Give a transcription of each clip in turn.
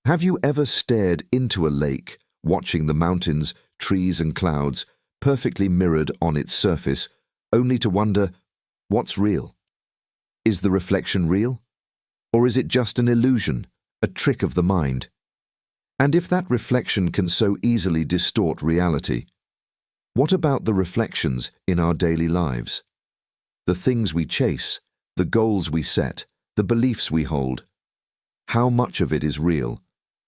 Have you ever stared into a lake, watching the mountains, trees and clouds perfectly mirrored on its surface, only to wonder, what's real? Is the reflection real? Or is it just an illusion, a trick of the mind? And if that reflection can so easily distort reality, what about the reflections in our daily lives? The things we chase, the goals we set, the beliefs we hold. How much of it is real,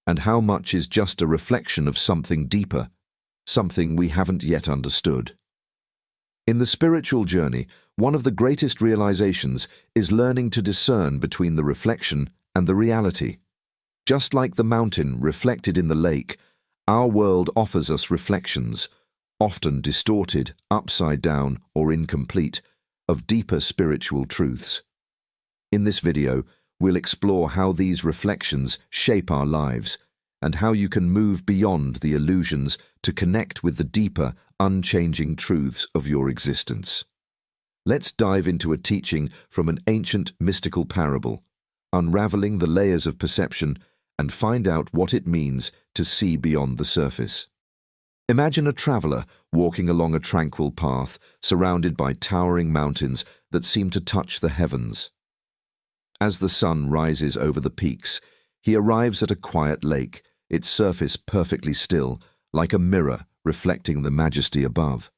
and how much is just a reflection of something deeper, something we haven't yet understood? In the spiritual journey, one of the greatest realizations is learning to discern between the reflection and the reality. Just like the mountain reflected in the lake, our world offers us reflections, often distorted, upside down, or incomplete, of deeper spiritual truths. In this video, we'll explore how these reflections shape our lives and how you can move beyond the illusions to connect with the deeper, unchanging truths of your existence. Let's dive into a teaching from an ancient mystical parable, unraveling the layers of perception and find out what it means to see beyond the surface. Imagine a traveler walking along a tranquil path surrounded by towering mountains that seem to touch the heavens. As the sun rises over the peaks, he arrives at a quiet lake, its surface perfectly still, like a mirror reflecting the majesty above.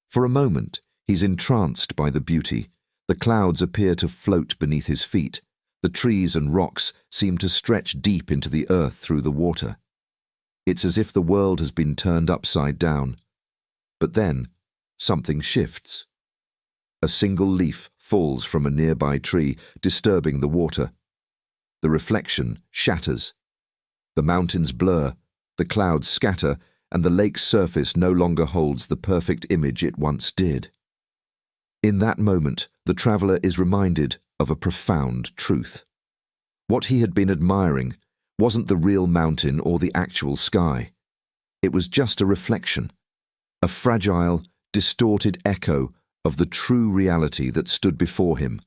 For a moment, he's entranced by the beauty. The clouds appear to float beneath his feet. The trees and rocks seem to stretch deep into the earth through the water. It's as if the world has been turned upside down. But then, something shifts. A single leaf falls from a nearby tree, disturbing the water. The reflection shatters. The mountains blur, the clouds scatter, and the lake's surface no longer holds the perfect image it once did. In that moment, the traveler is reminded of a profound truth. What he had been admiring wasn't the real mountain or the actual sky. It was just a reflection, a fragile, distorted echo of the true reality that stood before him,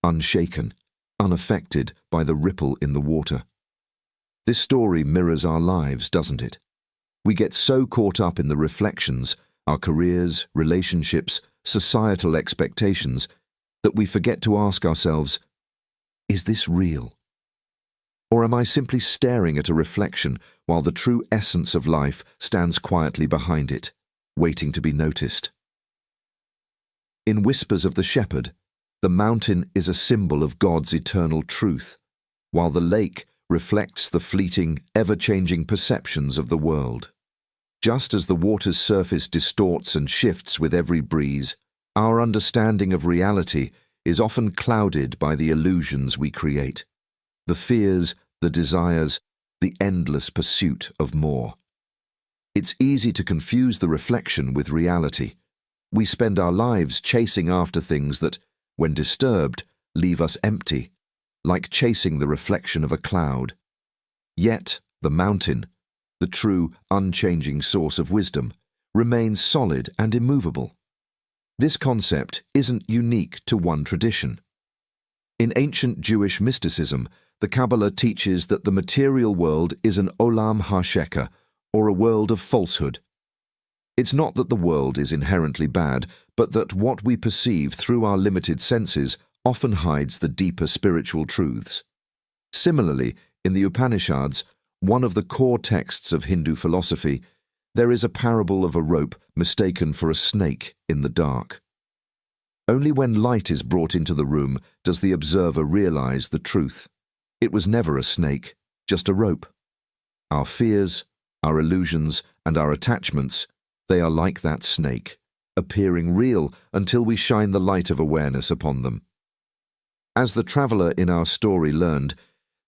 unshaken, unaffected by the ripple in the water. This story mirrors our lives, doesn't it? We get so caught up in the reflections, our careers, relationships, societal expectations, that we forget to ask ourselves, is this real? Or am I simply staring at a reflection while the true essence of life stands quietly behind it, waiting to be noticed? In Whispers of the Shepherd, the mountain is a symbol of God's eternal truth, while the lake reflects the fleeting, ever-changing perceptions of the world. Just as the water's surface distorts and shifts with every breeze, our understanding of reality is often clouded by the illusions we create, the fears, the desires, the endless pursuit of more. It's easy to confuse the reflection with reality. We spend our lives chasing after things that, when disturbed, leave us empty, like chasing the reflection of a cloud. Yet, the mountain, the true, unchanging source of wisdom, remains solid and immovable. This concept isn't unique to one tradition. In ancient Jewish mysticism, the Kabbalah teaches that the material world is an Olam Haska, or a world of falsehood. It's not that the world is inherently bad, but that what we perceive through our limited senses often hides the deeper spiritual truths. Similarly, in the Upanishads, one of the core texts of Hindu philosophy, there is a parable of a rope mistaken for a snake in the dark. Only when light is brought into the room does the observer realize the truth. It was never a snake, just a rope. Our fears, our illusions, and our attachments, they are like that snake, appearing real until we shine the light of awareness upon them. As the traveler in our story learned,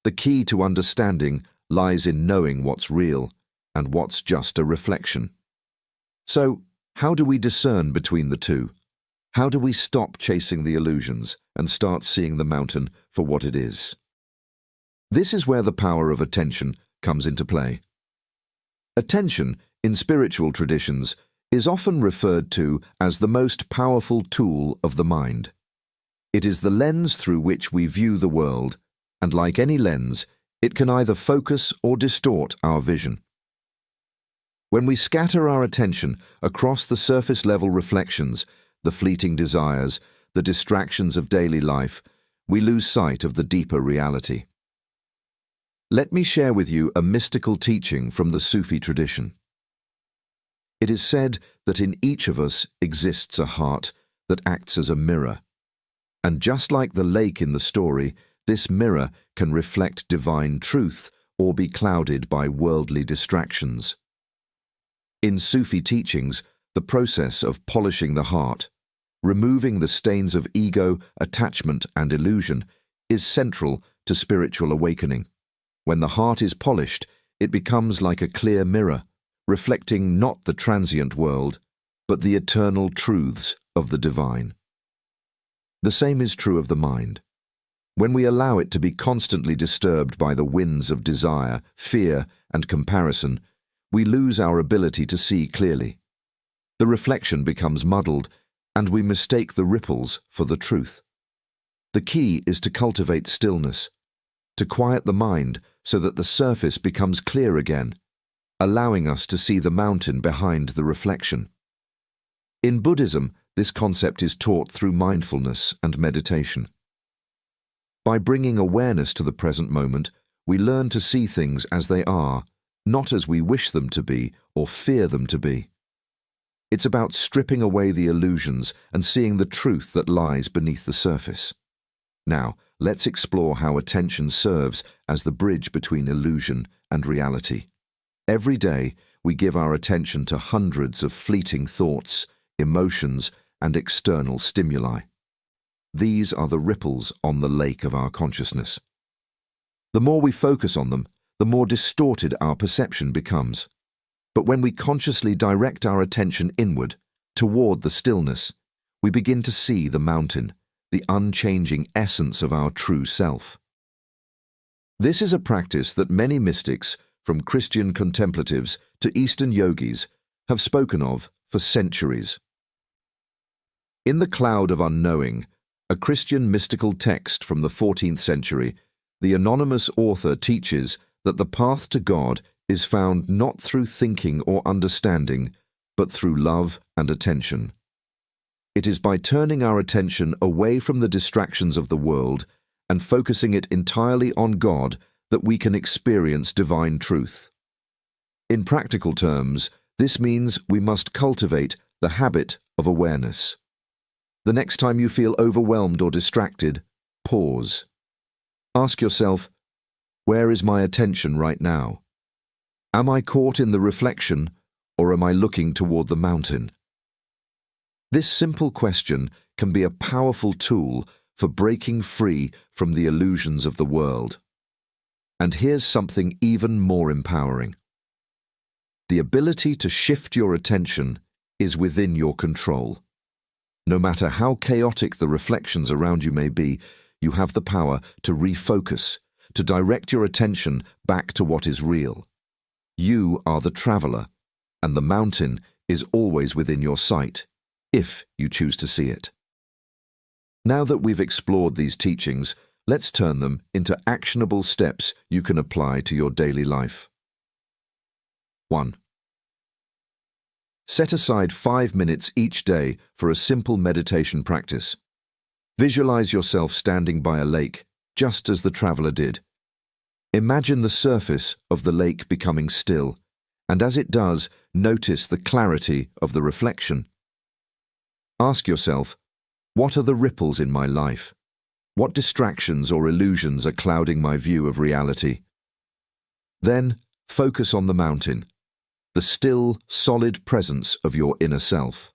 the key to understanding lies in knowing what's real and what's just a reflection. So, how do we discern between the two? How do we stop chasing the illusions and start seeing the mountain for what it is? This is where the power of attention comes into play. Attention, in spiritual traditions, is often referred to as the most powerful tool of the mind. It is the lens through which we view the world, and like any lens, It can either focus or distort our vision. When we scatter our attention across the surface-level reflections, the fleeting desires, the distractions of daily life, we lose sight of the deeper reality. Let me share with you a mystical teaching from the Sufi tradition. It is said that in each of us exists a heart that acts as a mirror. And just like the lake in the story, this mirror can reflect divine truth or be clouded by worldly distractions. In Sufi teachings, the process of polishing the heart, removing the stains of ego, attachment, and illusion, is central to spiritual awakening. When the heart is polished, it becomes like a clear mirror, reflecting not the transient world, but the eternal truths of the divine. The same is true of the mind. When we allow it to be constantly disturbed by the winds of desire, fear, and comparison, we lose our ability to see clearly. The reflection becomes muddled, and we mistake the ripples for the truth. The key is to cultivate stillness, to quiet the mind so that the surface becomes clear again, allowing us to see the mountain behind the reflection. In Buddhism, this concept is taught through mindfulness and meditation. By bringing awareness to the present moment, we learn to see things as they are, not as we wish them to be or fear them to be. It's about stripping away the illusions and seeing the truth that lies beneath the surface. Now, let's explore how attention serves as the bridge between illusion and reality. Every day, we give our attention to hundreds of fleeting thoughts, emotions, and external stimuli. These are the ripples on the lake of our consciousness. The more we focus on them, the more distorted our perception becomes. But when we consciously direct our attention inward, toward the stillness, we begin to see the mountain, the unchanging essence of our true self. This is a practice that many mystics, from Christian contemplatives to Eastern yogis, have spoken of for centuries. In the Cloud of Unknowing, a Christian mystical text from the 14th century, the anonymous author teaches that the path to God is found not through thinking or understanding, but through love and attention. It is by turning our attention away from the distractions of the world and focusing it entirely on God that we can experience divine truth. In practical terms, this means we must cultivate the habit of awareness. The next time you feel overwhelmed or distracted, pause. Ask yourself, where is my attention right now? Am I caught in the reflection, or am I looking toward the mountain? This simple question can be a powerful tool for breaking free from the illusions of the world. And here's something even more empowering. The ability to shift your attention is within your control. No matter how chaotic the reflections around you may be, you have the power to refocus, to direct your attention back to what is real. You are the traveler, and the mountain is always within your sight, if you choose to see it. Now that we've explored these teachings, let's turn them into actionable steps you can apply to your daily life. 1. Set aside 5 minutes each day for a simple meditation practice. Visualize yourself standing by a lake, just as the traveler did. Imagine the surface of the lake becoming still, and as it does, notice the clarity of the reflection. Ask yourself, what are the ripples in my life? What distractions or illusions are clouding my view of reality? Then, focus on the mountain, the still, solid presence of your inner self.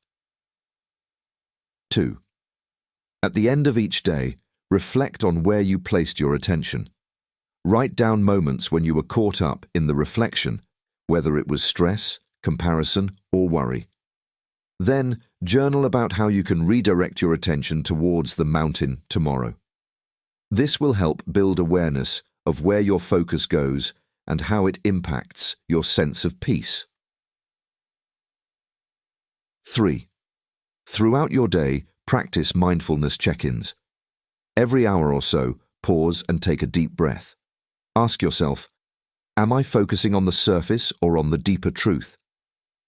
2. At the end of each day, reflect on where you placed your attention. Write down moments when you were caught up in the reflection, whether it was stress, comparison, or worry. Then, journal about how you can redirect your attention towards the mountain tomorrow. This will help build awareness of where your focus goes and how it impacts your sense of peace. 3. Throughout your day, practice mindfulness check-ins. Every hour or so, pause and take a deep breath. Ask yourself, am I focusing on the surface or on the deeper truth?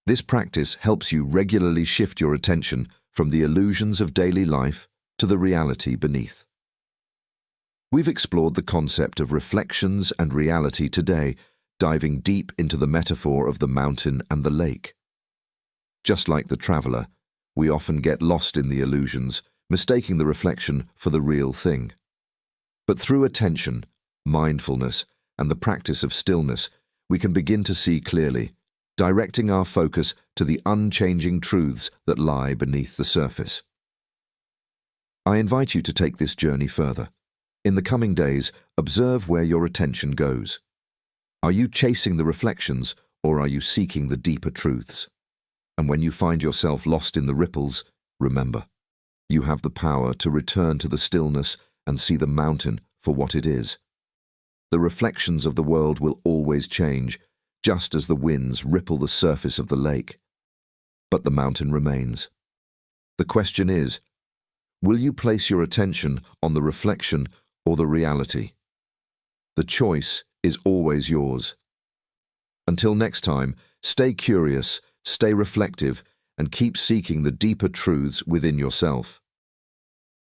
This practice helps you regularly shift your attention from the illusions of daily life to the reality beneath. We've explored the concept of reflections and reality today, diving deep into the metaphor of the mountain and the lake. Just like the traveler, we often get lost in the illusions, mistaking the reflection for the real thing. But through attention, mindfulness, and the practice of stillness, we can begin to see clearly, directing our focus to the unchanging truths that lie beneath the surface. I invite you to take this journey further. In the coming days, observe where your attention goes. Are you chasing the reflections, or are you seeking the deeper truths? And when you find yourself lost in the ripples, remember, you have the power to return to the stillness and see the mountain for what it is. The reflections of the world will always change, just as the winds ripple the surface of the lake. But the mountain remains. The question is, will you place your attention on the reflection or the reality? The choice is always yours. Until next time, stay curious, stay reflective, and keep seeking the deeper truths within yourself.